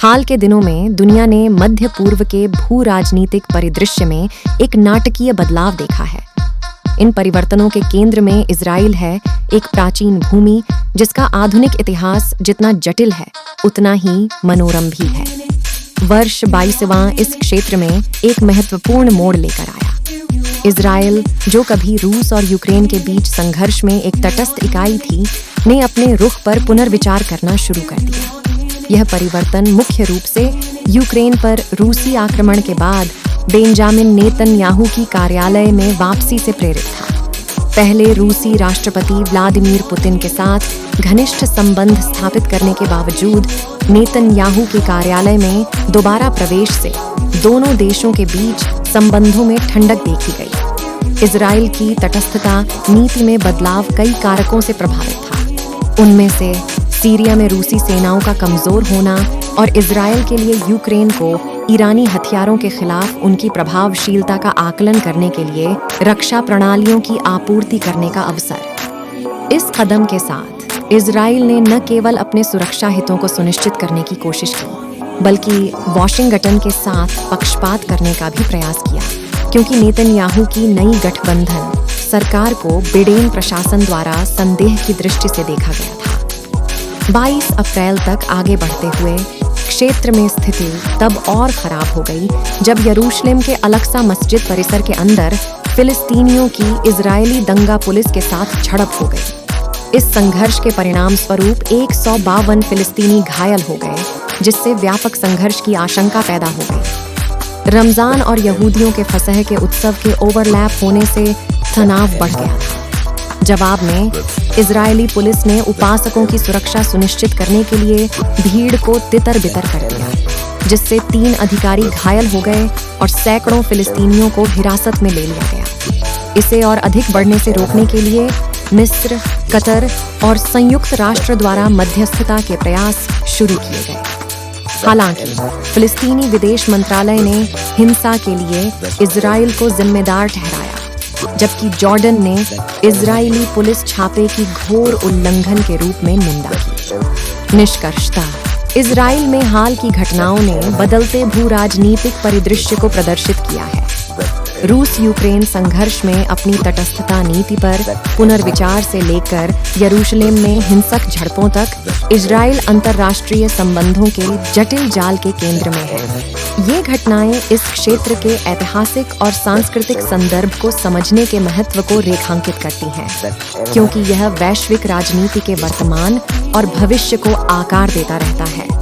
हाल के दिनों में दुनिया ने मध्य पूर्व के भू राजनीतिक परिदृश्य में एक नाटकीय बदलाव देखा है। इन परिवर्तनों के केंद्र में इजराइल है, एक प्राचीन भूमि जिसका आधुनिक इतिहास जितना जटिल है उतना ही मनोरम भी है। वर्ष 22वां इस क्षेत्र में एक महत्वपूर्ण मोड़ लेकर आया। इजराइल, जो कभी रूस और यूक्रेन के बीच संघर्ष में एक तटस्थ इकाई थी, ने अपने रुख पर पुनर्विचार करना शुरू कर दिया। यह परिवर्तन मुख्य रूप से यूक्रेन पर रूसी आक्रमण के बाद बेंजामिन नेतन्याहू की कार्यालय में वापसी से प्रेरित था। पहले रूसी राष्ट्रपति व्लादिमीर पुतिन के साथ घनिष्ठ संबंध स्थापित करने के बावजूद नेतन्याहू के कार्यालय में दोबारा प्रवेश से दोनों देशों के बीच संबंधों में ठंडक देखी गई। इजराइल की तटस्थता नीति में बदलाव कई कारकों से प्रभावित था। उनमें से सीरिया में रूसी सेनाओं का कमजोर होना और इजराइल के लिए यूक्रेन को ईरानी हथियारों के खिलाफ उनकी प्रभावशीलता का आकलन करने के लिए रक्षा प्रणालियों की आपूर्ति करने का अवसर। इस कदम के साथ इजराइल ने न केवल अपने सुरक्षा हितों को सुनिश्चित करने की कोशिश की, बल्कि वॉशिंगटन के साथ पक्षपात करने का भी प्रयास किया, क्योंकि नेतन्याहू की नई गठबंधन सरकार को बिडेन प्रशासन द्वारा संदेह की दृष्टि से देखा गया था। 22 अप्रैल तक आगे बढ़ते हुए क्षेत्र में स्थिति तब और खराब हो गई जब यरूशलेम के अलक्सा मस्जिद परिसर के अंदर फिलिस्तीनियों की इजरायली दंगा पुलिस के साथ झड़प हो गई। इस संघर्ष के परिणाम स्वरूप 152 फिलिस्तीनी घायल हो गए, जिससे व्यापक संघर्ष की आशंका पैदा हो गई। रमजान और यहूदियों के फसह के उत्सव के ओवरलैप होने से तनाव बढ़ गया था। जवाब में इजरायली पुलिस ने उपासकों की सुरक्षा सुनिश्चित करने के लिए भीड़ को तितर-बितर कर दिया, जिससे 3 अधिकारी घायल हो गए और सैकड़ों फिलिस्तीनियों को हिरासत में ले लिया गया। इसे और अधिक बढ़ने से रोकने के लिए मिस्र, कतर और संयुक्त राष्ट्र द्वारा मध्यस्थता के प्रयास शुरू किए गए। हालांकि फिलिस्तीनी विदेश मंत्रालय ने हिंसा के लिए इजराइल को जिम्मेदार ठहराया, जबकि जॉर्डन ने इजरायली पुलिस छापे की घोर उल्लंघन के रूप में निंदा की। निष्कर्षतः इजराइल में हाल की घटनाओं ने बदलते भू राजनीतिक परिदृश्य को प्रदर्शित किया है। रूस यूक्रेन संघर्ष में अपनी तटस्थता नीति पर पुनर्विचार से लेकर यरूशलेम में हिंसक झड़पों तक इजराइल अंतर्राष्ट्रीय संबंधों के जटिल जाल के केंद्र में है। ये घटनाएं इस क्षेत्र के ऐतिहासिक और सांस्कृतिक संदर्भ को समझने के महत्व को रेखांकित करती हैं, क्योंकि यह वैश्विक राजनीति के वर्तमान और भविष्य को आकार देता रहता है।